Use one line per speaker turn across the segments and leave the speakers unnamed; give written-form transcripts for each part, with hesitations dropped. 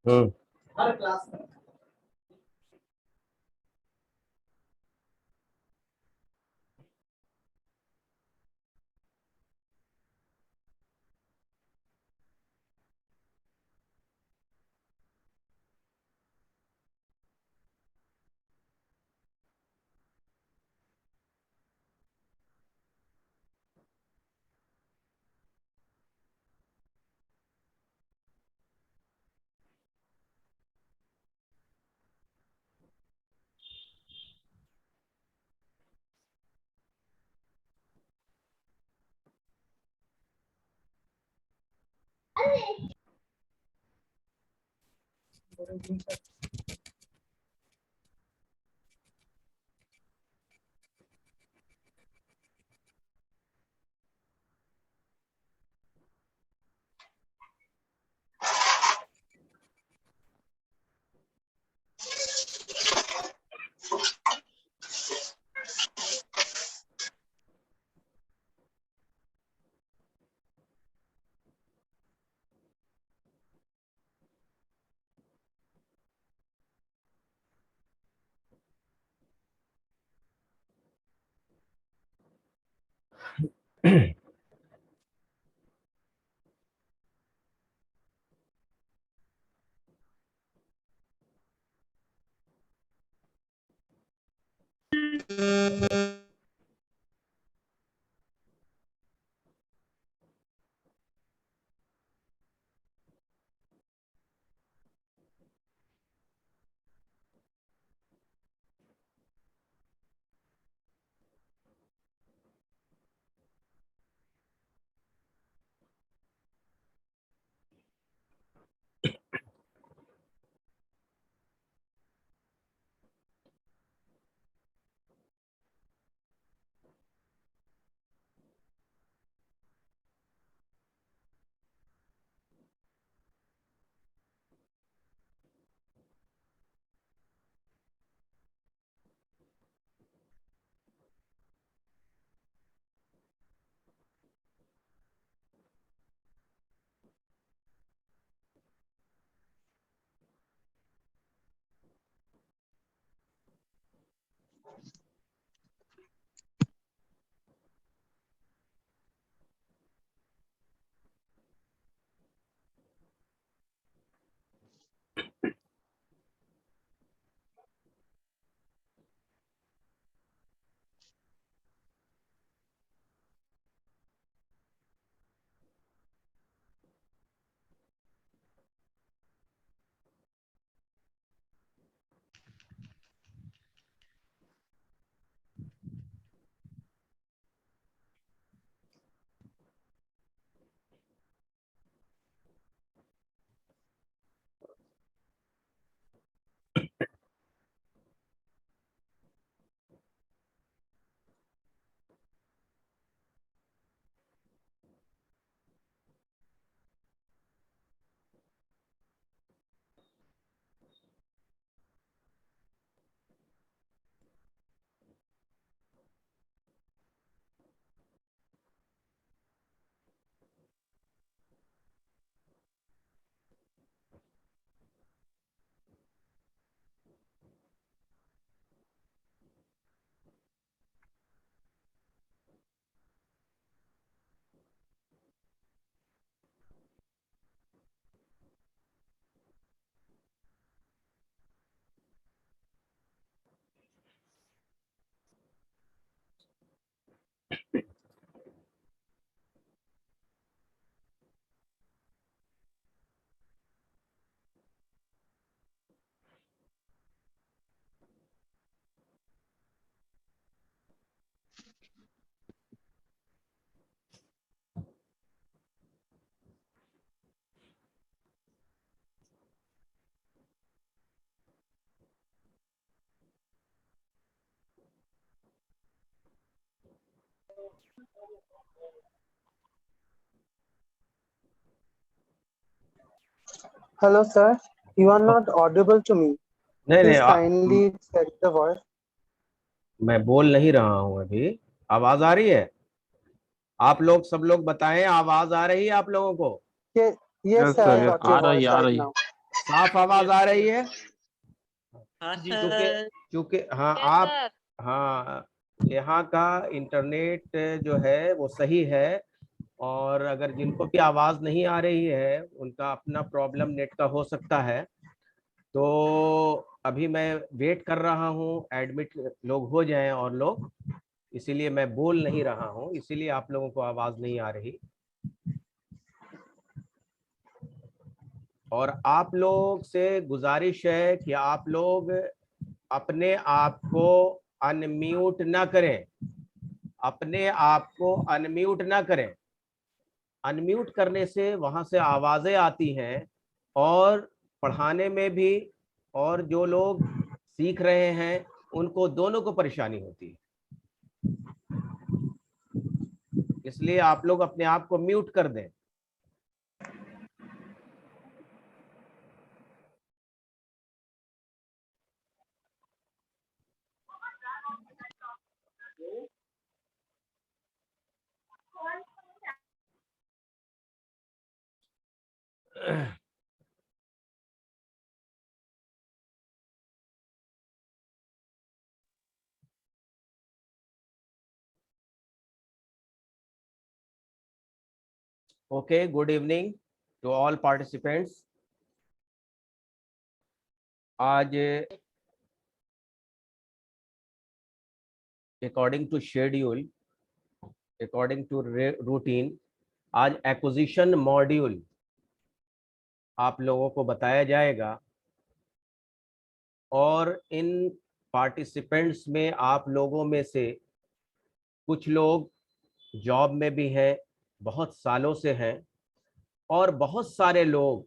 Hmm.
Hello, sir. You are not audible to me.
नहीं नहीं
Please kindly check the voice.
मैं बोल नहीं रहा हूँ अभी। आवाज आ रही है? आप लोग सब लोग बताएं, आवाज आ रही है आप लोगों को?
Yes, Yes,
yes
sir,
sir,
I
yes
got
आ
your
रही
voice
आ
right
रही।
now.
साफ आवाज आ रही है?
हाँ
जी
क्योंकि
सर।
क्योंकि हाँ
यस
आप,
सर।
हाँ, यहाँ का इंटरनेट जो है वो सही है, और अगर जिनको भी आवाज नहीं आ रही है उनका अपना प्रॉब्लम नेट का हो सकता है। तो अभी मैं वेट कर रहा हूँ एडमिट लोग हो जाएं और लोग, इसीलिए मैं बोल नहीं रहा हूँ, इसीलिए आप लोगों को आवाज नहीं आ रही। और आप लोग से गुजारिश है कि आप लोग अपने आप को अनम्यूट ना करें, अपने आप को अनम्यूट ना करें। अनम्यूट करने से वहां से आवाजें आती हैं, और पढ़ाने में भी और जो लोग सीख रहे हैं उनको दोनों को परेशानी होती है। इसलिए आप लोग अपने आप को म्यूट कर दें। Okay, good evening to all participants. आज according to schedule, according to routine, आज एक्विजिशन मॉड्यूल आप लोगों को बताया जाएगा। और इन पार्टिसिपेंट्स में आप लोगों में से कुछ लोग जॉब में भी हैं, बहुत सालों से हैं, और बहुत सारे लोग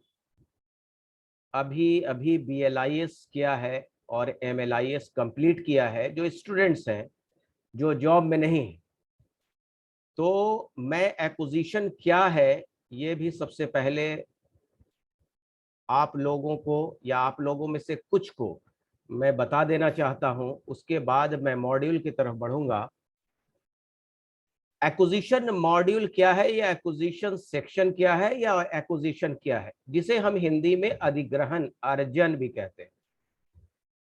अभी अभी BLIS किया है और MLIS कंप्लीट किया है, जो स्टूडेंट्स हैं, जो जॉब में नहीं है। तो मैं एक्विजिशन क्या है ये भी सबसे पहले आप लोगों को या आप लोगों में से कुछ को मैं बता देना चाहता हूं, उसके बाद मैं मॉड्यूल की तरफ बढ़ूंगा। एक्विजिशन मॉड्यूल क्या है, या एक्विजिशन सेक्शन क्या है, या एक्विजिशन क्या है, जिसे हम हिंदी में अधिग्रहण, अर्जन भी कहते हैं।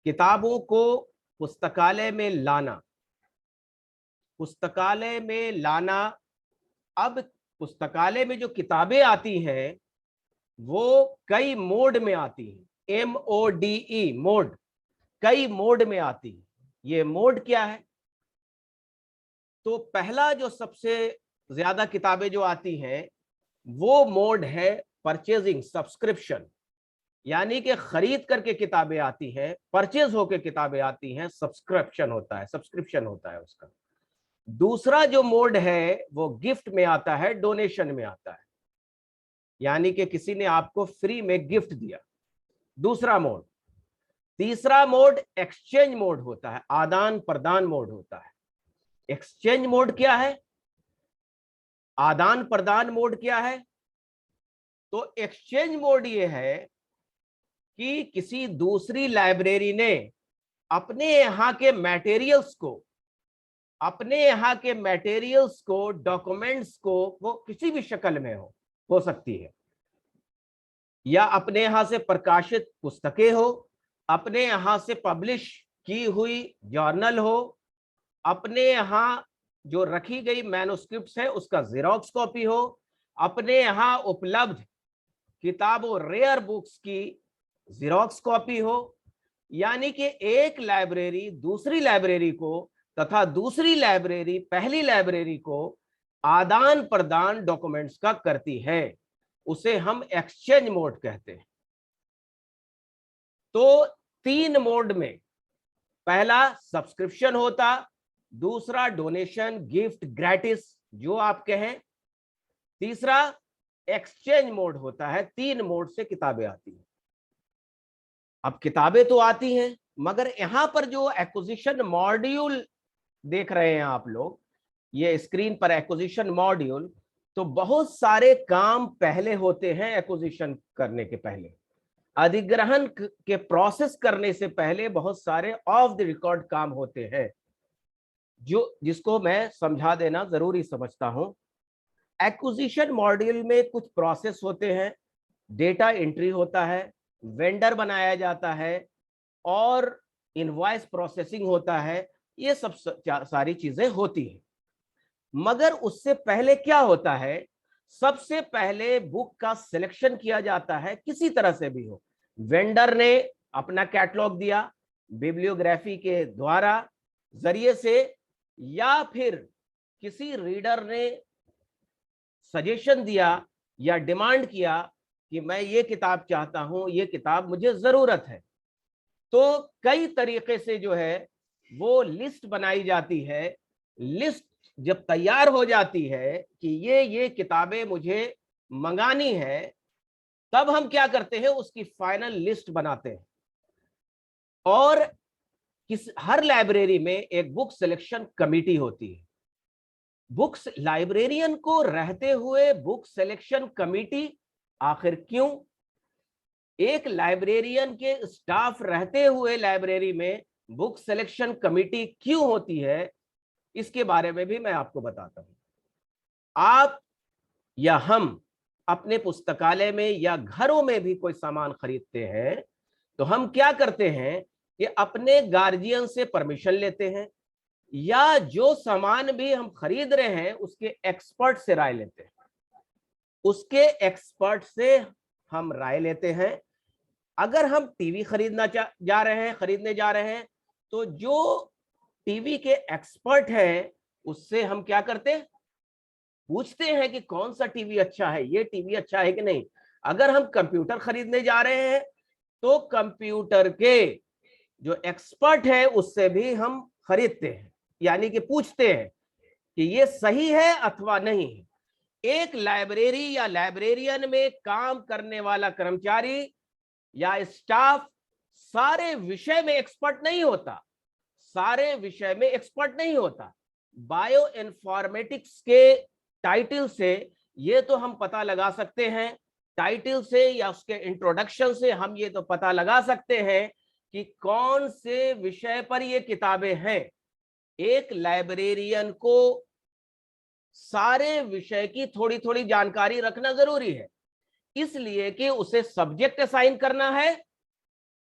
किताबों को पुस्तकालय में लाना, पुस्तकालय में लाना। अब पुस्तकालय में जो किताबें आती हैं वो कई मोड में आती हैं, MODE, मोड, कई मोड में आती है। ये मोड क्या है? तो पहला जो सबसे ज्यादा किताबें जो आती हैं वो मोड है परचेजिंग, सब्सक्रिप्शन, यानी कि खरीद करके किताबें आती हैं, परचेज होकर किताबें आती हैं, सब्सक्रिप्शन होता है, सब्सक्रिप्शन होता है उसका। दूसरा जो मोड है वो गिफ्ट में आता है, डोनेशन में आता है, यानी कि किसी ने आपको फ्री में गिफ्ट दिया, दूसरा मोड। तीसरा मोड एक्सचेंज मोड होता है, आदान प्रदान मोड होता है। एक्सचेंज मोड क्या है, आदान प्रदान मोड क्या है? तो एक्सचेंज मोड ये है कि किसी दूसरी लाइब्रेरी ने अपने यहाँ के मटेरियल्स को, अपने यहाँ के मटेरियल्स को, डॉक्यूमेंट्स को, वो किसी भी शक्ल में हो सकती है, या अपने यहाँ से प्रकाशित पुस्तकें हो, अपने यहाँ से पब्लिश की हुई जर्नल हो, अपने यहाँ जो रखी गई मैन्युस्क्रिप्ट्स है उसका जेरॉक्स कॉपी हो, अपने यहाँ उपलब्ध किताबों, रेयर बुक्स की जेरॉक्स कॉपी हो। यानी कि एक लाइब्रेरी दूसरी लाइब्रेरी को तथा दूसरी लाइब्रेरी पहली लाइब्रेरी को आदान प्रदान डॉक्यूमेंट्स का करती है, उसे हम एक्सचेंज मोड कहते हैं। तो 3 मोड में, पहला सब्सक्रिप्शन होता, दूसरा डोनेशन, गिफ्ट, ग्रेटिस जो आप कहें, तीसरा एक्सचेंज मोड होता है। 3 मोड से किताबें आती हैं। अब किताबें तो आती हैं, मगर यहां पर जो एक्विजिशन मॉड्यूल देख रहे हैं आप लोग, ये स्क्रीन पर एक्विजिशन मॉड्यूल, तो बहुत सारे काम पहले होते हैं एक्विजिशन करने के पहले, अधिग्रहण के प्रोसेस करने से पहले बहुत सारे ऑफ द रिकॉर्ड काम होते हैं, जिसको मैं समझा देना जरूरी समझता हूं। एक्विजिशन मॉड्यूल में कुछ प्रोसेस होते हैं, डेटा एंट्री होता है, वेंडर बनाया जाता है और इनवॉइस प्रोसेसिंग होता है। ये सब सारी चीजें होती हैं। मगर उससे पहले क्या होता है, सबसे पहले बुक का सिलेक्शन किया जाता है, किसी तरह से भी हो। वेंडर ने अपना कैटलॉग दिया बिब्लियोग्राफी के द्वारा जरिए से, या फिर किसी रीडर ने सजेशन दिया या डिमांड किया कि मैं ये किताब चाहता हूं, ये किताब मुझे जरूरत है। तो कई तरीके से जो है वो लिस्ट बनाई जाती है। लिस्ट जब तैयार हो जाती है कि ये किताबें मुझे मंगानी है, तब हम क्या करते हैं, उसकी फाइनल लिस्ट बनाते हैं। और हर लाइब्रेरी में एक बुक सिलेक्शन कमेटी होती है। बुक्स लाइब्रेरियन को रहते हुए बुक सिलेक्शन कमेटी, आखिर क्यों? एक लाइब्रेरियन के स्टाफ रहते हुए लाइब्रेरी में बुक सिलेक्शन कमेटी क्यों होती है, इसके बारे में भी मैं आपको बताता हूं। आप या हम अपने पुस्तकालय में या घरों में भी कोई सामान खरीदते हैं, तो हम क्या करते हैं कि अपने गार्जियन से परमिशन लेते हैं, या जो सामान भी हम खरीद रहे हैं उसके एक्सपर्ट से राय लेते हैं। उसके एक्सपर्ट से हम राय लेते हैं। अगर हम टीवी खरीदने जा रहे हैं, तो जो टीवी के एक्सपर्ट हैं उससे हम क्या करते हैं, पूछते हैं कि कौन सा टीवी अच्छा है, ये टीवी अच्छा है कि नहीं। अगर हम कंप्यूटर खरीदने जा रहे हैं, तो कंप्यूटर के जो एक्सपर्ट है उससे भी हम खरीदते हैं, यानी कि पूछते हैं कि ये सही है अथवा नहीं है। एक लाइब्रेरी या लाइब्रेरियन में काम करने वाला कर्मचारी या स्टाफ सारे विषय में एक्सपर्ट नहीं होता, बायो इन्फॉर्मेटिक्स के टाइटल से ये तो हम पता लगा सकते हैं, टाइटल से या उसके इंट्रोडक्शन से हम ये तो पता लगा सकते हैं कि कौन से विषय पर ये किताबें हैं। एक लाइब्रेरियन को सारे विषय की थोड़ी थोड़ी जानकारी रखना जरूरी है, इसलिए कि उसे सब्जेक्ट असाइन करना है,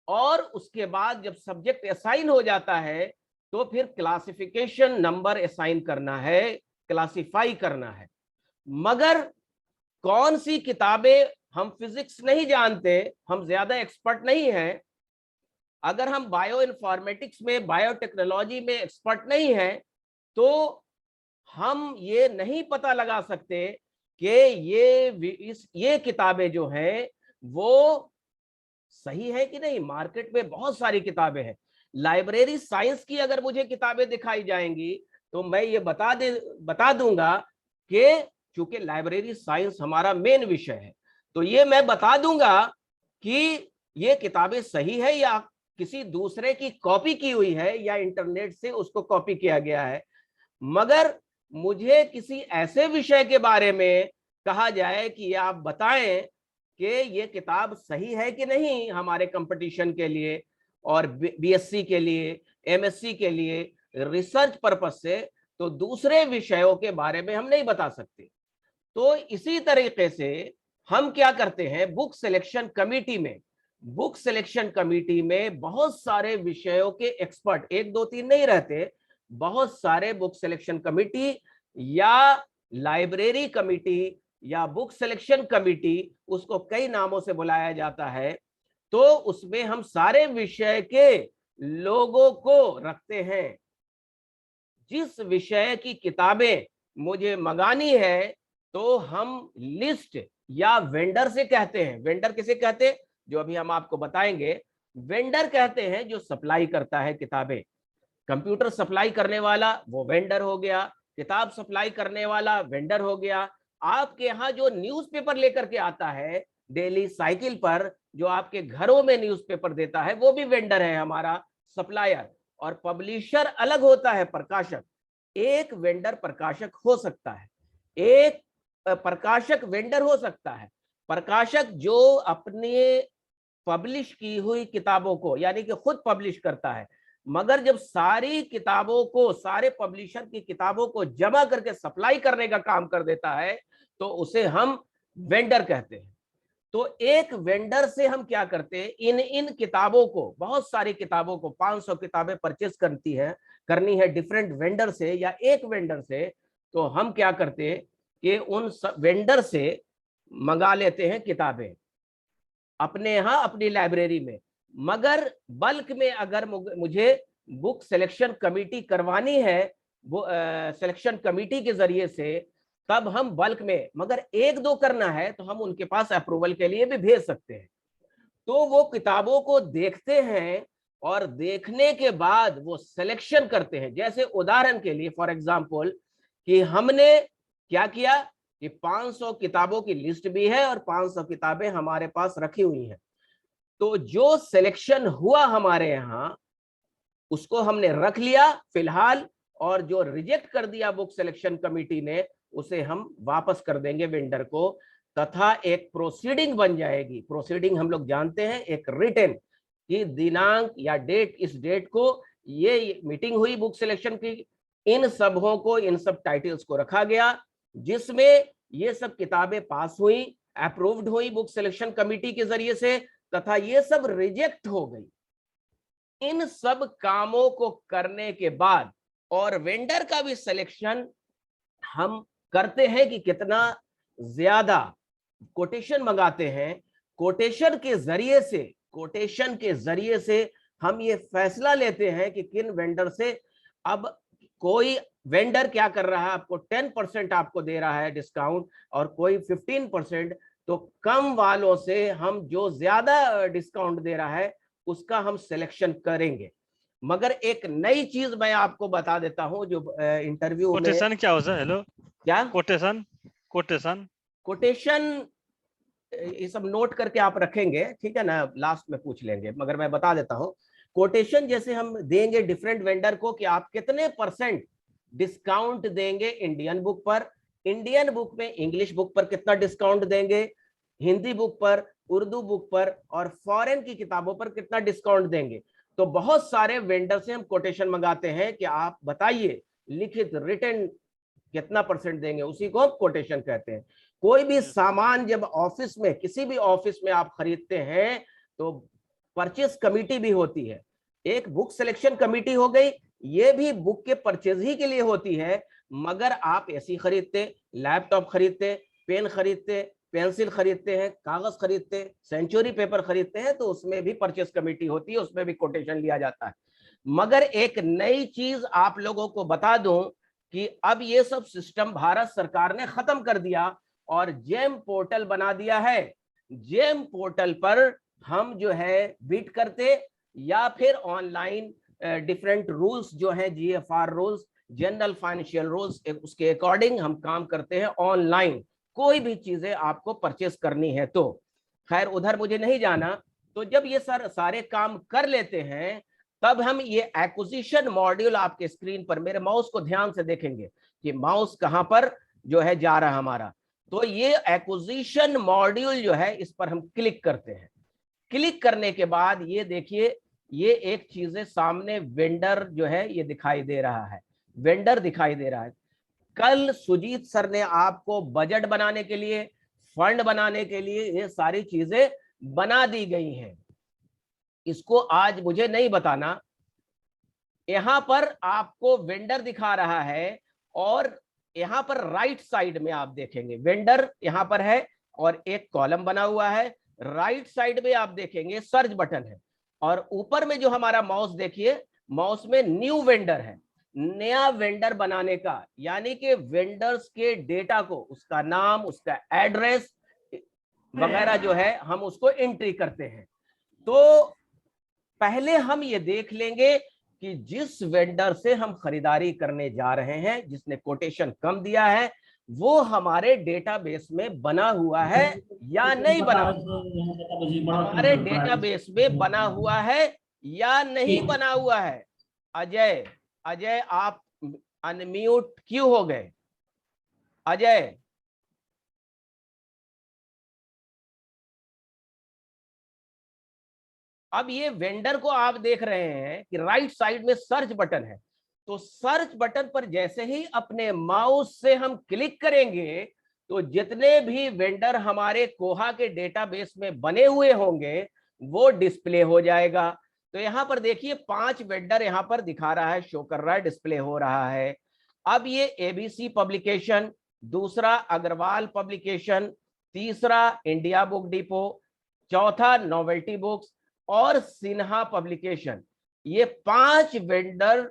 और उसके बाद जब सब्जेक्ट असाइन हो जाता है तो फिर क्लासिफिकेशन नंबर असाइन करना है, क्लासिफाई करना है। मगर कौन सी किताबें, हम फिजिक्स नहीं जानते, हम ज्यादा एक्सपर्ट नहीं हैं, अगर हम बायो इन्फॉर्मेटिक्स में, बायोटेक्नोलॉजी में एक्सपर्ट नहीं हैं, तो हम ये नहीं पता लगा सकते कि ये किताबें जो हैं वो सही है कि नहीं। मार्केट में बहुत सारी किताबें हैं। लाइब्रेरी साइंस की अगर मुझे किताबें दिखाई जाएंगी तो मैं ये बता दूंगा कि चूंकि लाइब्रेरी साइंस हमारा मेन विषय है, तो ये मैं बता दूंगा कि ये किताबें सही है या किसी दूसरे की कॉपी की हुई है या इंटरनेट से उसको कॉपी किया गया है। मगर मुझे किसी ऐसे विषय के बारे में कहा जाए कि आप बताएं कि ये किताब सही है कि नहीं हमारे कंपटीशन के लिए, और बीएससी के लिए, एमएससी के लिए, रिसर्च पर्पस से, तो दूसरे विषयों के बारे में हम नहीं बता सकते। तो इसी तरीके से हम क्या करते हैं, बुक सिलेक्शन कमेटी में बहुत सारे विषयों के एक्सपर्ट, 1 2 3 नहीं रहते, बहुत सारे बुक सिलेक्शन कमेटी या लाइब्रेरी कमेटी या बुक सिलेक्शन कमेटी, उसको कई नामों से बुलाया जाता है। तो उसमें हम सारे विषय के लोगों को रखते हैं। जिस विषय की किताबें मुझे मंगानी है, तो हम लिस्ट या वेंडर से कहते हैं। वेंडर किसे कहते हैं, जो अभी हम आपको बताएंगे। वेंडर कहते हैं जो सप्लाई करता है किताबें। कंप्यूटर सप्लाई करने वाला वो वेंडर हो गया, किताब सप्लाई करने वाला वेंडर हो गया। आपके यहाँ जो न्यूज़पेपर लेकर के आता है डेली साइकिल पर, जो आपके घरों में न्यूज़पेपर देता है, वो भी वेंडर है, हमारा सप्लायर। और पब्लिशर अलग होता है, प्रकाशक। एक वेंडर प्रकाशक हो सकता है, एक प्रकाशक वेंडर हो सकता है। प्रकाशक जो अपने पब्लिश की हुई किताबों को, यानी कि खुद पब्लिश करता है, मगर जब सारी किताबों को, सारे पब्लिशर की किताबों को जमा करके सप्लाई करने का काम कर देता है, तो उसे हम वेंडर कहते हैं। तो एक वेंडर से हम क्या करते हैं, इन किताबों को, बहुत सारी किताबों को, 500 किताबें परचेस करनी है डिफरेंट वेंडर से या एक वेंडर से, तो हम क्या करते हैं कि उन वेंडर से मंगा लेते हैं किताबें अपने यहाँ अपनी लाइब्रेरी में। मगर बल्क में अगर मुझे बुक सिलेक्शन कमेटी करवानी है, वो सिलेक्शन कमेटी के जरिए से, तब हम बल्क में, मगर एक दो करना है तो हम उनके पास अप्रूवल के लिए भी भेज सकते हैं। तो वो किताबों को देखते हैं और देखने के बाद वो सिलेक्शन करते हैं। जैसे उदाहरण के लिए फॉर एग्जांपल कि हमने क्या किया कि 500 किताबों की लिस्ट भी है और 500 किताबें हमारे पास रखी हुई हैं। तो जो सिलेक्शन हुआ हमारे यहाँ उसको हमने रख लिया फिलहाल, और जो रिजेक्ट कर दिया बुक सिलेक्शन कमेटी ने उसे हम वापस कर देंगे वेंडर को, तथा एक प्रोसीडिंग बन जाएगी। प्रोसीडिंग हम लोग जानते हैं, एक रिटन कि दिनांक या डेट, इस डेट को ये मीटिंग हुई बुक सिलेक्शन की, इन सबों को, इन सब टाइटल्स को रखा गया, जिसमें ये सब किताबें पास हुई, अप्रूव्ड हुई बुक सिलेक्शन कमेटी के जरिए से, तथा ये सब रिजेक्ट हो गई। इन सब कामों को करने के बाद और वेंडर का भी सिलेक्शन हम करते हैं कि कितना ज्यादा कोटेशन मंगाते हैं। कोटेशन के जरिए से हम ये फैसला लेते हैं कि किन वेंडर से, अब कोई वेंडर क्या कर रहा है, आपको 10% आपको दे रहा है डिस्काउंट और कोई 15%, तो कम वालों से हम जो ज्यादा डिस्काउंट दे रहा है उसका हम सिलेक्शन करेंगे। मगर एक नई चीज मैं आपको बता देता हूं, जो इंटरव्यू में
कोटेशन क्या होता है? हेलो,
क्या
कोटेशन
कोटेशन, ये सब नोट करके आप रखेंगे, ठीक है ना, लास्ट में पूछ लेंगे, मगर मैं बता देता हूं। कोटेशन जैसे हम देंगे डिफरेंट वेंडर को कि आप कितने % डिस्काउंट देंगे इंडियन बुक पर, इंडियन बुक में इंग्लिश बुक पर कितना डिस्काउंट देंगे, हिंदी बुक पर, उर्दू बुक पर, और फॉरेन की किताबों पर कितना डिस्काउंट देंगे। तो बहुत सारे वेंडर से हम कोटेशन मंगाते हैं कि आप बताइए लिखित रिटन कितना % देंगे, उसी को हम कोटेशन कहते हैं। कोई भी सामान जब ऑफिस में, किसी भी ऑफिस में आप खरीदते हैं तो परचेज कमेटी भी होती है। एक बुक सिलेक्शन कमेटी हो गई, ये भी बुक के परचेज ही के लिए होती है, मगर आप एसी खरीदते, लैपटॉप खरीदते, पेन खरीदते, पेंसिल खरीदते हैं, कागज खरीदते, सेंचुरी पेपर खरीदते हैं, तो उसमें भी परचेज कमेटी होती है, उसमें भी कोटेशन लिया जाता है। मगर एक नई चीज आप लोगों को बता दूं कि अब ये सब सिस्टम भारत सरकार ने खत्म कर दिया और जेम पोर्टल बना दिया है। जेम पोर्टल पर हम जो है बिड करते या फिर ऑनलाइन डिफरेंट रूल्स जो है, GFR rules, general financial rules, उसके अकॉर्डिंग हम काम करते हैं ऑनलाइन। कोई भी चीजें आपको परचेस करनी है तो, खैर उधर मुझे नहीं जाना। तो जब ये सारे काम कर लेते हैं, तब हम ये एक्विजिशन मॉड्यूल, आपके स्क्रीन पर मेरे माउस को ध्यान से देखेंगे कि माउस कहां पर जो है जा रहा है हमारा, तो ये एक्विजिशन मॉड्यूल जो है इस पर हम क्लिक करते हैं। क्लिक करने के बाद ये देखिए, ये एक चीजें सामने वेंडर जो है ये दिखाई दे रहा है, वेंडर दिखाई दे रहा है। कल सुजीत सर ने आपको बजट बनाने के लिए, फंड बनाने के लिए ये सारी चीजें बना दी गई हैं, इसको आज मुझे नहीं बताना। यहां पर आपको वेंडर दिखा रहा है और यहां पर राइट साइड में आप देखेंगे वेंडर यहां पर है और एक कॉलम बना हुआ है। राइट साइड में आप देखेंगे सर्च बटन है और ऊपर में जो हमारा माउस देखिए, माउस में न्यू वेंडर है, नया वेंडर बनाने का, यानी कि वेंडर्स के डेटा को, उसका नाम, उसका एड्रेस वगैरह जो है हम उसको एंट्री करते हैं। तो पहले हम ये देख लेंगे कि जिस वेंडर से हम खरीदारी करने जा रहे हैं, जिसने कोटेशन कम दिया है, वो हमारे डेटाबेस में बना हुआ है या नहीं बना, हमारे डेटाबेस में बना हुआ है या नहीं बना हुआ है। अजय, अजय आप अनम्यूट क्यों हो गए? अजय, अब ये वेंडर को आप देख रहे हैं कि राइट साइड में सर्च बटन है, तो सर्च बटन पर जैसे ही अपने माउस से हम क्लिक करेंगे तो जितने भी वेंडर हमारे कोहा के डेटाबेस में बने हुए होंगे वो डिस्प्ले हो जाएगा। तो यहाँ पर देखिए 5 वेंडर यहाँ पर दिखा रहा है, शो कर रहा है, डिस्प्ले हो रहा है। अब ये एबीसी पब्लिकेशन, दूसरा अग्रवाल पब्लिकेशन, तीसरा इंडिया बुक डिपो, चौथा नोवेल्टी बुक्स और सिन्हा पब्लिकेशन, ये 5 वेंडर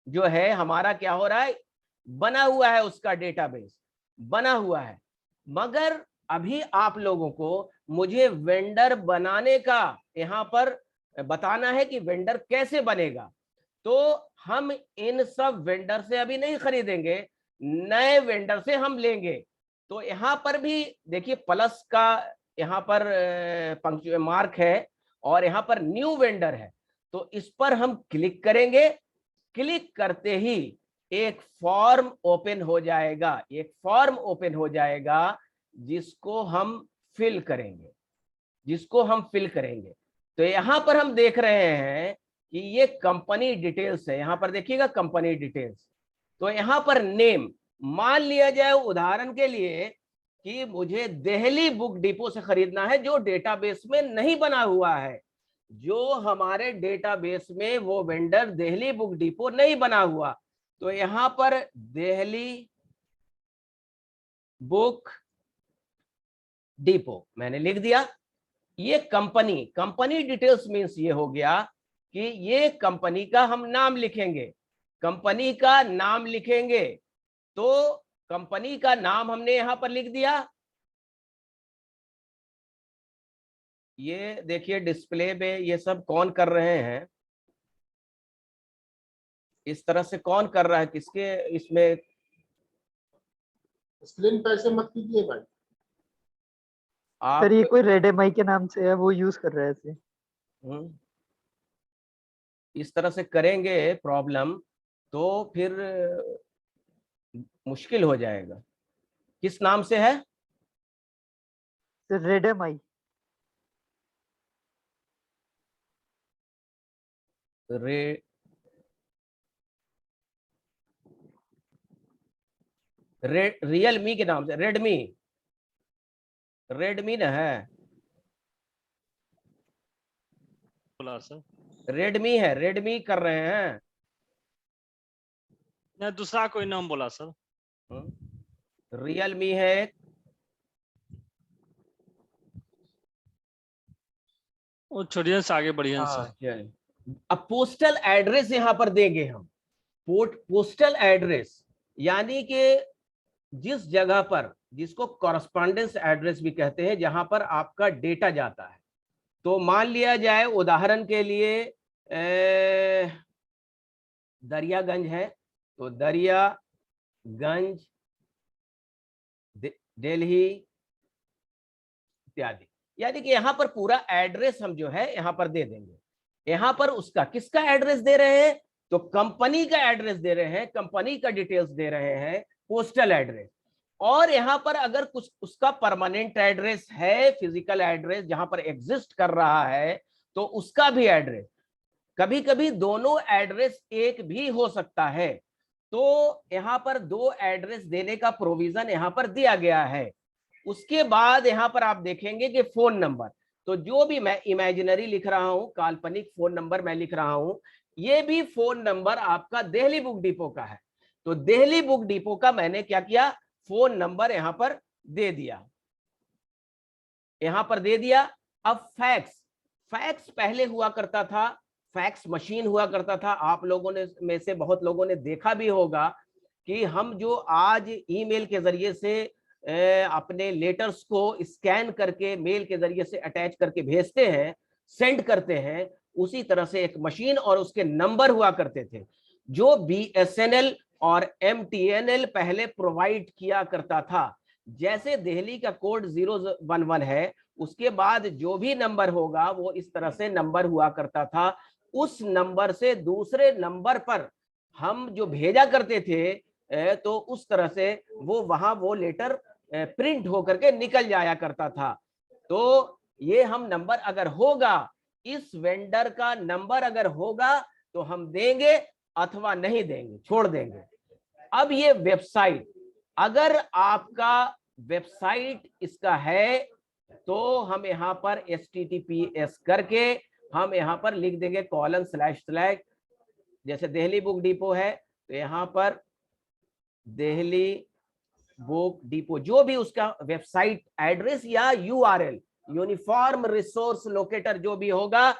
जो है हमारा क्या हो रहा है, बना हुआ है, उसका डेटाबेस बना हुआ है। मगर अभी आप लोगों को मुझे वेंडर बनाने का यहाँ पर बताना है कि वेंडर कैसे बनेगा। तो हम इन सब वेंडर से अभी नहीं खरीदेंगे, नए वेंडर से हम लेंगे। तो यहाँ पर भी देखिए प्लस का यहाँ पर मार्क है और यहाँ पर न्यू वेंडर है। तो इस पर हम क्लिक करेंगे। क्लिक करते ही एक फॉर्म ओपन हो जाएगा, एक फॉर्म ओपन हो जाएगा जिसको हम फिल करेंगे। तो यहाँ पर हम देख रहे हैं कि ये कंपनी डिटेल्स है। यहाँ पर देखिएगा कंपनी डिटेल्स। तो यहाँ पर नेम, मान लिया जाए उदाहरण के लिए कि मुझे दिल्ली बुक डिपो से खरीदना है, जो डेटाबेस में नहीं बना हुआ है, जो हमारे डेटाबेस में वो वेंडर दिल्ली बुक डिपो नहीं बना हुआ। तो यहाँ पर दिल्ली बुक डिपो मैंने लिख दिया। ये कंपनी डिटेल्स मीन्स ये हो गया कि ये कंपनी का हम नाम लिखेंगे, कंपनी का नाम लिखेंगे। तो कंपनी का नाम हमने यहां पर लिख दिया। ये देखिए डिस्प्ले में ये सब कौन कर रहे हैं, इस तरह से कौन कर रहा है, किसके इसमें
स्क्रीन पे ऐसे मत कीजिए भाई।
आप
सर ये कोई रेड एम आई के नाम से है, वो यूज कर रहा है ऐसे।
इस तरह से करेंगे प्रॉब्लम तो फिर मुश्किल हो जाएगा। किस नाम से है?
सर रेड एम आई।
रियलमी के नाम से, रेडमी ना है,
बोला सर,
रेडमी कर रहे हैं।
नहीं दूसरा कोई नाम बोला सर।
रियलमी है,
वो छोड़िए से आगे बढ़िए
हाँ
सर।
चलिए। अब पोस्टल एड्रेस यहां पर देंगे हम, पोस्टल एड्रेस, यानी कि जिस जगह पर, जिसको कॉरस्पॉन्डेंस एड्रेस भी कहते हैं, जहां पर आपका डेटा जाता है। तो मान लिया जाए उदाहरण के लिए दरियागंज है, तो दरियागंज दिल्ली इत्यादि, यानी कि यहाँ पर पूरा एड्रेस हम जो है यहाँ पर दे देंगे। यहाँ पर उसका किसका एड्रेस दे रहे हैं, तो कंपनी का एड्रेस दे रहे हैं, कंपनी का डिटेल्स दे रहे हैं, पोस्टल एड्रेस। और यहाँ पर अगर कुछ उसका परमानेंट एड्रेस है, फिजिकल एड्रेस जहां पर एग्जिस्ट कर रहा है, तो उसका भी एड्रेस। कभी कभी दोनों एड्रेस एक भी हो सकता है, तो यहाँ पर 2 एड्रेस देने का प्रोविजन यहाँ पर दिया गया है। उसके बाद यहाँ पर आप देखेंगे कि फोन नंबर, तो जो भी मैं इमेजिनरी लिख रहा हूं, काल्पनिक फोन नंबर मैं लिख रहा हूं, ये भी फोन नंबर आपका दिल्ली बुक डिपो का है। तो दिल्ली बुक डिपो का मैंने क्या किया, फोन नंबर यहां पर दे दिया, यहां पर दे दिया। अब फैक्स पहले हुआ करता था, फैक्स मशीन हुआ करता था। आप लोगों ने में से बहुत लोगों ने देखा भी होगा कि हम जो आज ईमेल के जरिए से अपने लेटर्स को स्कैन करके मेल के जरिए से अटैच करके भेजते हैं, सेंड करते हैं, उसी तरह से एक मशीन और उसके नंबर हुआ करते थे, जो बीएसएनएल और एमटीएनएल पहले प्रोवाइड किया करता था। जैसे दिल्ली का कोड 011 है, उसके बाद जो भी नंबर होगा वो इस तरह से नंबर हुआ करता था। उस नंबर से दूसरे नंबर पर हम जो भेजा करते थे, तो उस तरह से वो वहां वो लेटर प्रिंट होकर के निकल जाया करता था। तो ये हम नंबर अगर होगा, इस वेंडर का नंबर अगर होगा तो हम देंगे, अथवा नहीं देंगे, छोड़ देंगे। अब ये वेबसाइट, अगर आपका वेबसाइट इसका है तो हम यहाँ पर HTTPS करके हम यहाँ पर लिख देंगे :/ जैसे दिल्ली बुक डिपो है तो यहाँ पर दिल्ली बुक डिपो, जो भी उसका वेबसाइट एड्रेस या URL यूनिफॉर्म रिसोर्स लोकेटर जो भी होगा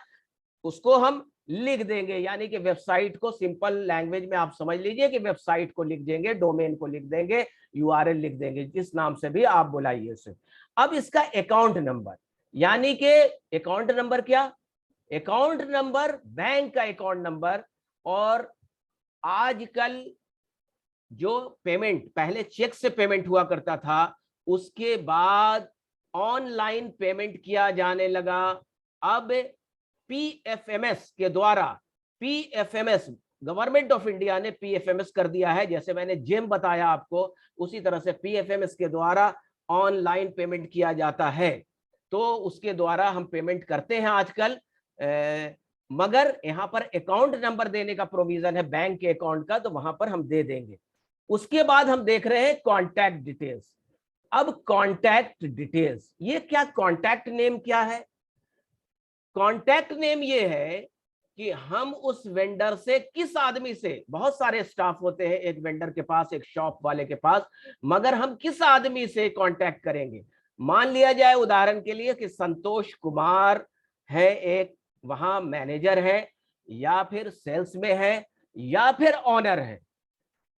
उसको हम लिख देंगे। यानी कि वेबसाइट को सिंपल लैंग्वेज में आप समझ लीजिए कि वेबसाइट को लिख देंगे, डोमेन को लिख देंगे, URL लिख देंगे, जिस नाम से भी आप बुलाइए उसे। अब इसका अकाउंट नंबर, यानी कि अकाउंट नंबर क्या, अकाउंट नंबर बैंक का अकाउंट नंबर। और आजकल जो पेमेंट पहले चेक से पेमेंट हुआ करता था, उसके बाद ऑनलाइन पेमेंट किया जाने लगा। अब PFMS के द्वारा, PFMS गवर्नमेंट ऑफ इंडिया ने PFMS कर दिया है, जैसे मैंने जेम बताया आपको उसी तरह से PFMS के द्वारा ऑनलाइन पेमेंट किया जाता है। तो उसके द्वारा हम पेमेंट करते हैं आजकल, मगर यहाँ पर अकाउंट नंबर देने का प्रोविजन है बैंक के अकाउंट का, तो वहां पर हम दे देंगे। उसके बाद हम देख रहे हैं कॉन्टैक्ट डिटेल्स। अब कॉन्टैक्ट डिटेल्स, ये क्या, कॉन्टैक्ट नेम क्या है? कॉन्टैक्ट नेम ये है कि हम उस वेंडर से, किस आदमी से, बहुत सारे स्टाफ होते हैं एक वेंडर के पास, एक शॉप वाले के पास, मगर हम किस आदमी से कांटेक्ट करेंगे। मान लिया जाए उदाहरण के लिए कि संतोष कुमार है, एक वहां मैनेजर है या फिर सेल्स में है या फिर ऑनर है,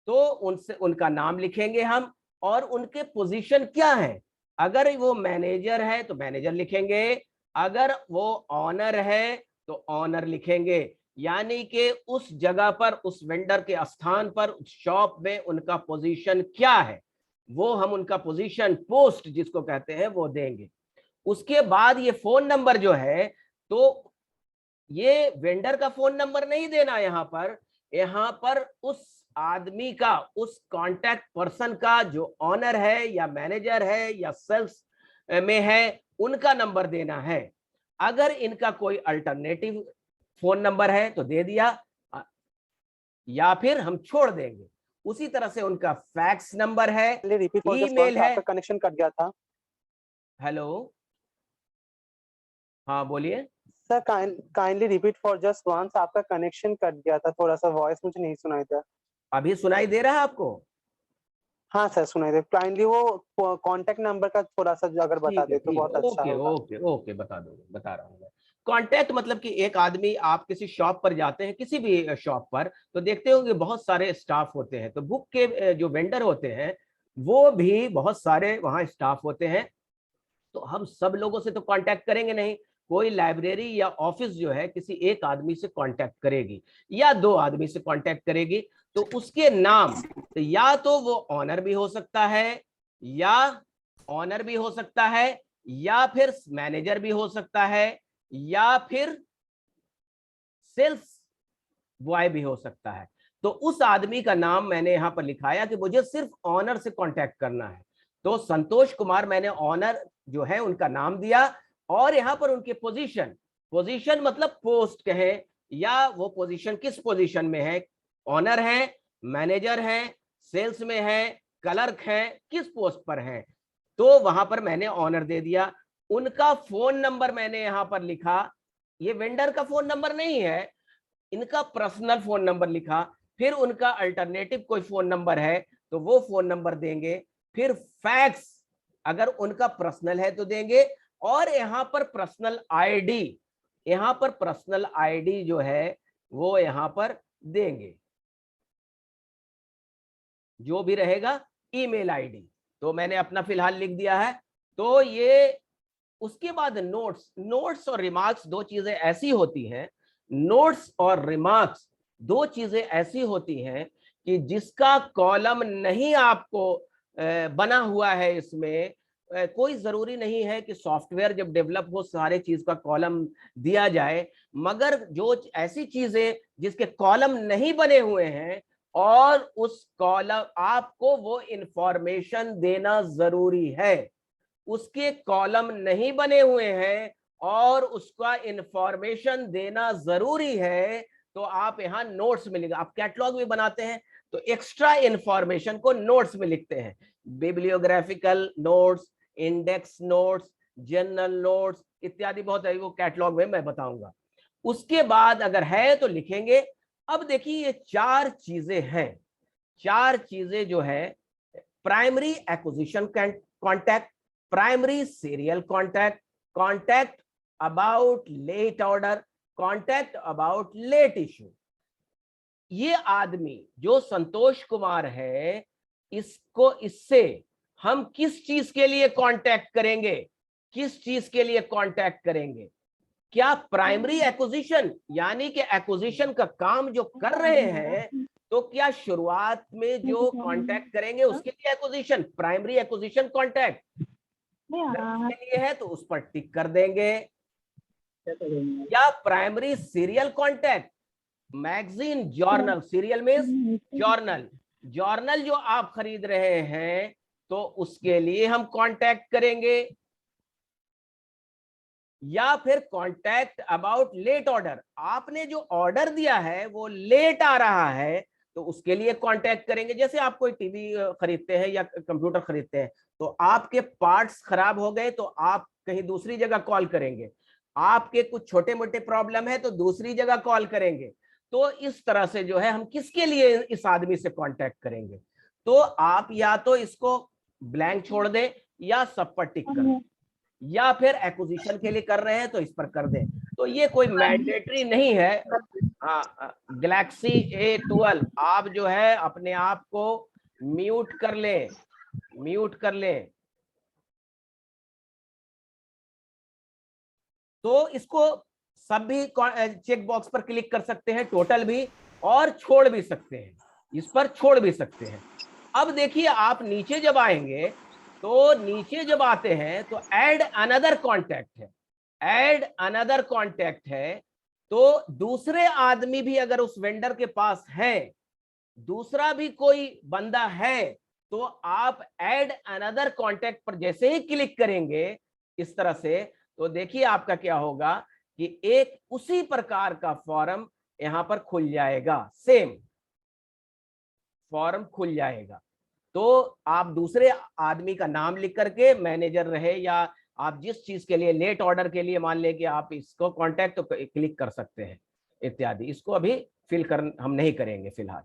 तो उनसे उनका नाम लिखेंगे हम और उनके पोजीशन क्या है। अगर वो मैनेजर है तो मैनेजर लिखेंगे, अगर वो ऑनर है तो ऑनर लिखेंगे। यानी कि उस जगह पर, उस वेंडर के स्थान पर, उस शॉप में उनका पोजीशन क्या है, वो हम उनका पोजीशन, पोस्ट जिसको कहते हैं, वो देंगे। उसके बाद ये फोन नंबर जो है, तो ये वेंडर का फोन नंबर नहीं देना यहाँ पर उस आदमी का, उस कांटेक्ट पर्सन का जो ऑनर है या मैनेजर है या सेल्स में है, उनका नंबर देना है। अगर इनका कोई अल्टरनेटिव फोन नंबर है तो दे दिया, या फिर हम छोड़ देंगे। उसी तरह से उनका फैक्स नंबर है, ईमेल है।
कनेक्शन कट गया था।
हेलो, हाँ बोलिए
sir, kindly repeat for just once, आपका कनेक्शन कट गया था, थोड़ा सा वॉइस मुझे नहीं सुनाई था।
अभी सुनाई दे रहा है आपको?
हाँ सर, सुनाई दे। काइंडली वो कांटेक्ट नंबर का थोड़ा सा अगर बता दे तो बहुत अच्छा होगा।
ओके, बता रहा हूँ मैं। कॉन्टैक्ट मतलब कि एक आदमी, आप किसी शॉप पर जाते हैं, किसी भी शॉप पर, तो देखते होंगे बहुत सारे स्टाफ होते हैं। तो बुक के जो वेंडर होते हैं वो भी बहुत सारे वहाँ स्टाफ होते हैं। तो हम सब लोगों से तो कांटेक्ट करेंगे नहीं, कोई लाइब्रेरी या ऑफिस जो है किसी एक आदमी से कांटेक्ट करेगी या 2 आदमी से कांटेक्ट करेगी। तो उसके नाम, तो या तो वो ऑनर भी हो सकता है, या फिर मैनेजर भी हो सकता है, या फिर सेल्स बॉय भी हो सकता है। तो उस आदमी का नाम मैंने यहाँ पर लिखाया कि मुझे सिर्फ ऑनर से कांटेक्ट करना है। तो संतोष कुमार, मैंने ऑनर जो है उनका नाम दिया, और यहाँ पर उनके पोजीशन मतलब पोस्ट कहें, या वो पोजीशन किस पोजीशन में है, ऑनर है, मैनेजर है, सेल्स में है, क्लर्क है, किस पोस्ट पर है। तो वहां पर मैंने ऑनर दे दिया। उनका फोन नंबर मैंने यहाँ पर लिखा, ये वेंडर का फोन नंबर नहीं है, इनका पर्सनल फोन नंबर लिखा। फिर उनका अल्टरनेटिव कोई फोन नंबर है तो वो फोन नंबर देंगे। फिर फैक्स, अगर उनका पर्सनल है तो देंगे, और यहाँ पर पर्सनल आईडी जो है वो यहाँ पर देंगे, जो भी रहेगा। ईमेल आईडी तो मैंने अपना फिलहाल लिख दिया है। तो ये, उसके बाद नोट्स और रिमार्क्स, 2 चीजें ऐसी होती हैं, नोट्स और रिमार्क्स 2 चीजें ऐसी होती हैं कि जिसका कॉलम नहीं आपको बना हुआ है, इसमें कोई जरूरी नहीं है कि सॉफ्टवेयर जब डेवलप हो सारे चीज का कॉलम दिया जाए, मगर जो ऐसी चीजें जिसके कॉलम नहीं बने हुए हैं और उस कॉलम, आपको वो इंफॉर्मेशन देना जरूरी है। उसके कॉलम नहीं बने हुए हैं और उसका इंफॉर्मेशन देना जरूरी है, तो आप यहाँ नोट्स में लिखा। आप कैटलॉग भी बनाते हैं तो एक्स्ट्रा इंफॉर्मेशन को नोट्स में लिखते हैं, bibliographical notes, index notes, journal notes इत्यादि बहुत है, वो कैटलॉग में मैं बताऊंगा। उसके बाद अगर है तो लिखेंगे। अब देखिए ये चार चीजें हैं, चार चीजें जो है, primary acquisition contact, primary serial contact, contact about late order, contact about late issue. ये आदमी जो संतोष कुमार है, इसको, इससे हम किस चीज के लिए कांटेक्ट करेंगे, किस चीज के लिए कांटेक्ट करेंगे? क्या प्राइमरी एक्विजिशन यानी कि एक्विजिशन का काम जो कर रहे हैं, तो क्या शुरुआत में जो कांटेक्ट करेंगे उसके लिए एक्विजिशन, प्राइमरी एक्विजिशन कांटेक्ट के लिए है तो उस पर टिक कर देंगे। या primary serial contact, magazine journal, serial में जर्नल, जर्नल जो आप खरीद रहे हैं तो उसके लिए हम कांटेक्ट करेंगे। या फिर कांटेक्ट अबाउट लेट ऑर्डर, आपने जो ऑर्डर दिया है वो लेट आ रहा है तो उसके लिए कांटेक्ट करेंगे। जैसे आप कोई टीवी खरीदते हैं या कंप्यूटर खरीदते हैं, तो आपके पार्ट्स खराब हो गए तो आप कहीं दूसरी जगह कॉल करेंगे, आपके कुछ छोटे मोटे प्रॉब्लम है तो दूसरी जगह कॉल करेंगे। तो इस तरह से जो है हम किसके लिए इस आदमी से कांटेक्ट करेंगे, तो आप या तो इसको ब्लैंक छोड़ दें या सब पर टिक कर दें, या फिर एक्विजिशन के लिए कर रहे हैं तो इस पर कर दें। तो ये कोई मैंडेटरी नहीं है। गैलेक्सी A12 आप जो है अपने आप को म्यूट कर लें, म्यूट कर लें। तो इसको सब भी चेक बॉक्स पर क्लिक कर सकते हैं, टोटल भी, और छोड़ भी सकते हैं, इस पर छोड़ भी सकते हैं। अब देखिए आप नीचे जब आएंगे, तो नीचे जब आते हैं तो ऐड अनदर कॉन्टैक्ट है, ऐड अनदर कॉन्टैक्ट है। तो दूसरे आदमी भी अगर उस वेंडर के पास है, दूसरा भी कोई बंदा है, तो आप ऐड अनदर कॉन्टैक्ट पर जैसे ही क्लिक करेंगे इस तरह से, तो देखिए आपका क्या होगा कि एक उसी प्रकार का फॉर्म यहां पर खुल जाएगा, सेम फॉर्म खुल जाएगा। तो आप दूसरे आदमी का नाम लिख करके, मैनेजर रहे या आप जिस चीज के लिए, लेट ऑर्डर के लिए मान ले कि आप इसको कांटेक्ट तो क्लिक कर सकते हैं इत्यादि। इसको अभी फिल कर हम नहीं करेंगे फिलहाल।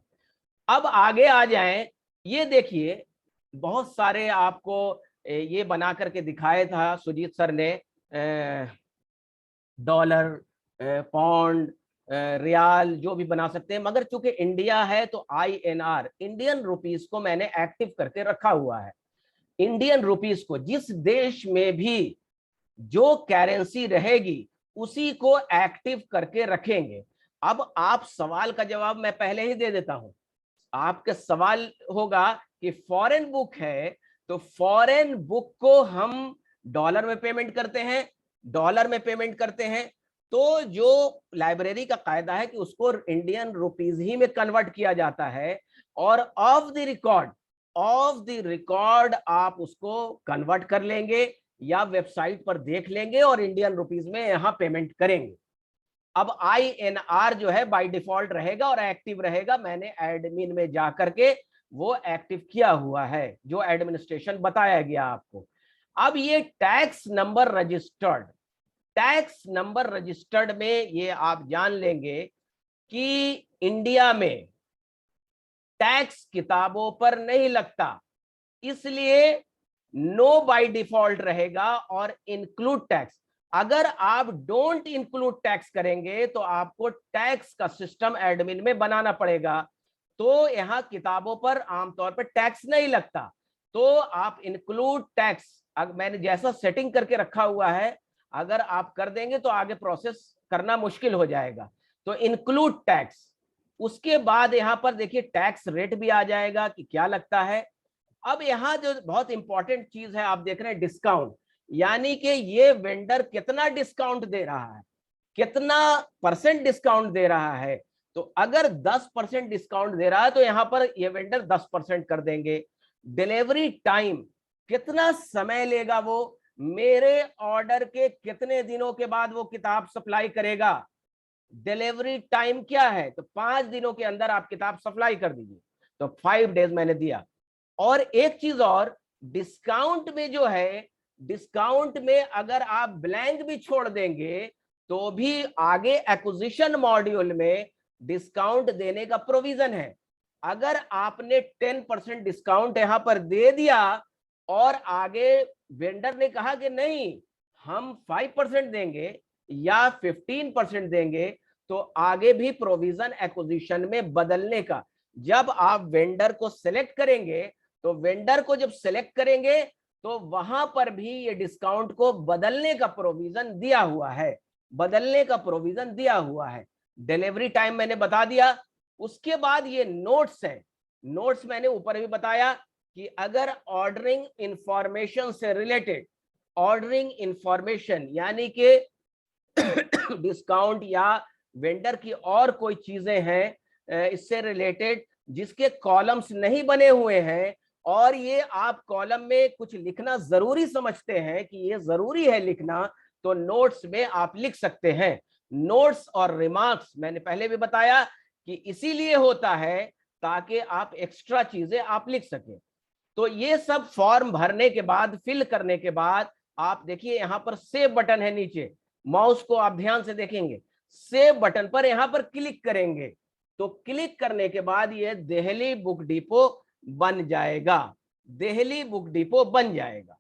अब आगे आ जाएं, ये देखिए बहुत सारे आपको ये बना करके दिखाया था सुजीत सर ने, डॉलर, पाउंड, रियाल जो भी बना सकते हैं, मगर चूंकि इंडिया है तो INR, इंडियन रुपीस को मैंने एक्टिव करके रखा हुआ है। इंडियन रुपीस को जिस देश में भी जो करेंसी रहेगी उसी को एक्टिव करके रखेंगे। अब आप सवाल का जवाब मैं पहले ही दे देता हूं। आपका सवाल होगा कि फॉरेन बुक है, तो फॉरेन बुक को हम डॉलर में पेमेंट करते हैं, डॉलर में पेमेंट करते हैं, तो जो लाइब्रेरी का कायदा है कि उसको इंडियन रुपीस ही में कन्वर्ट किया जाता है, और ऑफ द रिकॉर्ड आप उसको कन्वर्ट कर लेंगे या वेबसाइट पर देख लेंगे और इंडियन रुपीस में यहां पेमेंट करेंगे। अब INR जो है बाय डिफॉल्ट रहेगा और एक्टिव रहेगा, मैंने एडमिन में जाकर के वो एक्टिव किया हुआ है, जो एडमिनिस्ट्रेशन बताया गया आपको। अब ये tax number registered, tax number registered में ये आप जान लेंगे कि इंडिया में टैक्स किताबों पर नहीं लगता, इसलिए नो बाय डिफॉल्ट रहेगा, और इंक्लूड टैक्स, अगर आप डोंट इंक्लूड टैक्स करेंगे तो आपको टैक्स का सिस्टम एडमिन में बनाना पड़ेगा। तो यहां किताबों पर आमतौर पर टैक्स नहीं लगता, तो आप इंक्लूड टैक्स, मैंने जैसा सेटिंग करके रखा हुआ है, अगर आप कर देंगे तो आगे प्रोसेस करना मुश्किल हो जाएगा। तो इंक्लूड टैक्स, उसके बाद यहां पर देखिए टैक्स रेट भी आ जाएगा कि क्या लगता है। अब यहां जो बहुत इंपॉर्टेंट चीज है आप देख रहे हैं, डिस्काउंट, यानी कि ये वेंडर कितना डिस्काउंट दे रहा है, कितना परसेंट डिस्काउंट दे रहा है। तो अगर 10% डिस्काउंट दे रहा है तो यहां पर ये वेंडर 10% कर देंगे। डिलीवरी टाइम, कितना समय लेगा वो, मेरे ऑर्डर के कितने दिनों के बाद वो किताब सप्लाई करेगा। डिलीवरी टाइम क्या है, तो 5 दिनों के अंदर आप किताब सप्लाई कर दीजिए। तो 5 डेज मैंने दिया। और एक चीज और, डिस्काउंट में जो है, डिस्काउंट में अगर आप ब्लैंक भी छोड़ देंगे तो भी आगे एक्विजिशन मॉड्यूल में डिस्काउंट देने का प्रोविजन है। अगर आपने 10% डिस्काउंट यहां पर दे दिया और आगे वेंडर ने कहा कि नहीं हम 5% देंगे या 15% देंगे, तो आगे भी प्रोविजन एक्विजिशन में बदलने का। जब आप वेंडर को सिलेक्ट करेंगे तो वेंडर को जब सिलेक्ट करेंगे तो वहां पर भी ये डिस्काउंट को बदलने का प्रोविजन दिया हुआ है, बदलने का प्रोविजन दिया हुआ है। डिलीवरी टाइम मैंने बता दिया। उसके बाद ये नोट्स है। नोट्स मैंने ऊपर भी बताया कि अगर ऑर्डरिंग इंफॉर्मेशन से रिलेटेड, ऑर्डरिंग इंफॉर्मेशन यानी कि डिस्काउंट या वेंडर की और कोई चीजें हैं इससे रिलेटेड जिसके कॉलम्स नहीं बने हुए हैं और ये आप कॉलम में कुछ लिखना जरूरी समझते हैं कि ये जरूरी है लिखना, तो नोट्स में आप लिख सकते हैं। नोट्स और रिमार्क्स मैंने पहले भी बताया कि इसीलिए होता है ताकि आप एक्स्ट्रा चीजें आप लिख सकें। तो ये सब फॉर्म भरने के बाद, फिल करने के बाद आप देखिए यहां पर सेव बटन है नीचे, माउस को आप ध्यान से देखेंगे, सेव बटन पर यहां पर क्लिक करेंगे तो क्लिक करने के बाद ये दिल्ली बुक डिपो बन जाएगा। दिल्ली बुक डिपो बन जाएगा।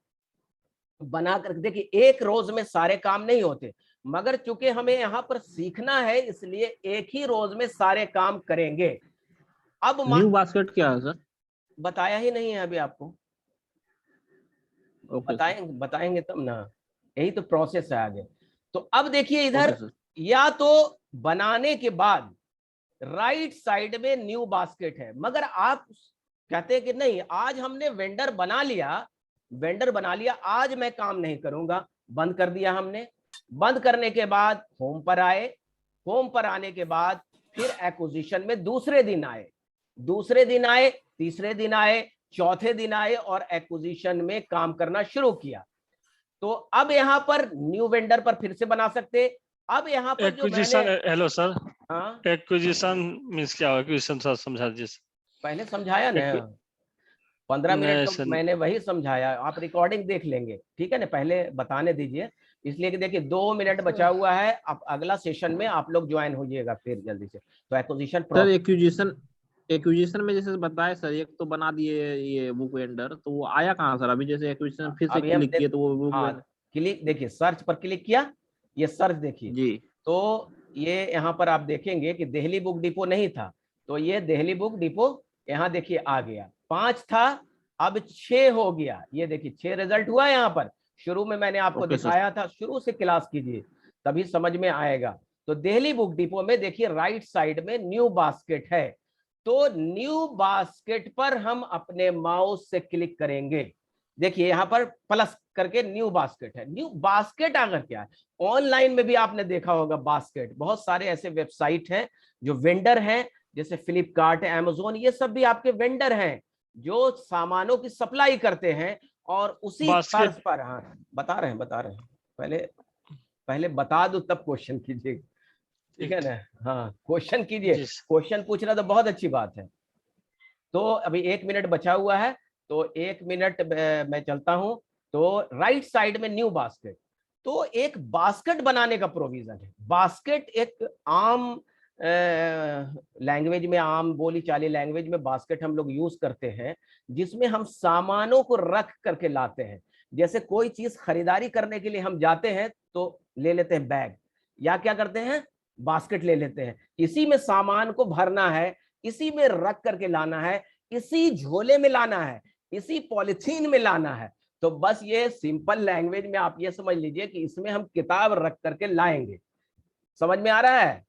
बना कर देखिए, एक रोज में सारे काम नहीं होते, मगर चूंकि हमें यहां पर सीखना है इसलिए एक ही रोज में सारे काम करेंगे। अब
न्यू बास्केट क्या है सर?
बताया ही नहीं है अभी आपको।
ओके
बताएंगे तब ना, यही तो प्रोसेस है आगे। तो अब देखिए इधर
सर।
या तो बनाने के बाद राइट साइड में न्यू बास्केट है, मगर आप कहते हैं कि नहीं आज हमने वेंडर बना लिया, आज मैं काम नहीं करूंगा, बंद कर दिया हमने। बंद करने के बाद होम पर आए, होम पर आने के बाद फिर एक्विजिशन में दूसरे दिन आए, तीसरे दिन आए, चौथे दिन आए और एक्विजिशन में काम करना शुरू किया। तो अब यहाँ पर न्यू वेंडर पर फिर से बना सकते। अब यहाँ पर जो मैंने,
हेलो सर,
हाँ
एक्विजिशन मींस क्या है? एक्विजिशन सर समझा दीजिए।
पहले समझाया ना, 15 मिनट तो मैंने वही समझाया, आप रिकॉर्डिंग देख लेंगे, ठीक है ना। पहले बताने दीजिए, इसलिए कि देखिए 2 मिनट बचा हुआ है, अब अगला सेशन में आप लोग ज्वाइन होइएगा फिर जल्दी से। तो एक्विजिशन
सर एक्विजिशन में जैसे बताया सर, एक तो बना दिए ये बुक वेंडर, तो वो आया कहाँ सर? अभी जैसे एक्विजिशन फिर से क्लिक किए तो वो बुक वेंडर,
क्लिक देखिए, सर्च पर क्लिक किया, ये सर्च देखिए
जी,
तो ये यहाँ पर आप देखेंगे कि दिल्ली बुक डिपो नहीं था, तो ये दिल्ली बुक डिपो यहाँ देखिए आ गया। 5 था, अब 6 हो गया। ये देखिए 6 रिजल्ट हुआ यहाँ पर। शुरू में मैंने आपको दिखाया था, शुरू से क्लास कीजिए तभी समझ में आएगा। तो दिल्ली बुक डिपो में देखिए राइट साइड में न्यू बास्केट है, तो न्यू बास्केट पर हम अपने माउस से क्लिक करेंगे। देखिए यहाँ पर प्लस करके न्यू बास्केट है। न्यू बास्केट अगर क्या है, ऑनलाइन में भी आपने देखा होगा बास्केट, बहुत सारे ऐसे वेबसाइट हैं जो वेंडर हैं, जैसे फ्लिपकार्ट, अमेज़न, ये सब भी आपके वेंडर हैं जो सामानों की सप्लाई करते हैं। और उसी तर्ज पर, हाँ बता रहे हैं, पहले बता दो तब क्वेश्चन कीजिए, ठीक है ना। हाँ क्वेश्चन कीजिए, क्वेश्चन पूछना तो बहुत अच्छी बात है। तो अभी 1 मिनट बचा हुआ है, तो 1 मिनट मैं चलता हूं। तो राइट साइड में न्यू बास्केट, तो एक बास्केट बनाने का प्रोविजन है। बास्केट एक आम लैंग्वेज में, आम बोली चाली लैंग्वेज में बास्केट हम लोग यूज करते हैं, जिसमें हम सामानों को रख करके लाते हैं। जैसे कोई चीज खरीदारी करने के लिए हम जाते हैं तो ले लेते हैं बैग, या क्या करते हैं बास्केट ले लेते हैं, इसी में सामान को भरना है, इसी में रख करके लाना है, इसी झोले में लाना है, इसी पॉलिथीन में लाना है। तो बस ये सिंपल लैंग्वेज में आप ये समझ लीजिए कि इसमें हम किताब रख करके लाएंगे। समझ में आ रहा है?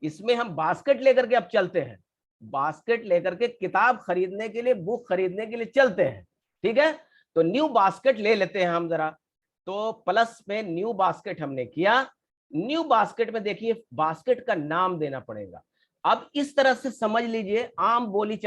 इसमें हम बास्केट लेकर के अब चलते हैं, बास्केट लेकर के किताब खरीदने के लिए, बुक खरीदने के लिए चलते हैं, ठीक है। तो न्यू बास्केट ले लेते हैं हम जरा। तो प्लस में न्यू बास्केट हमने किया। न्यू बास्केट में देखिए बास्केट का नाम देना पड़ेगा। अब इस तरह से समझ लीजिए, आम बोली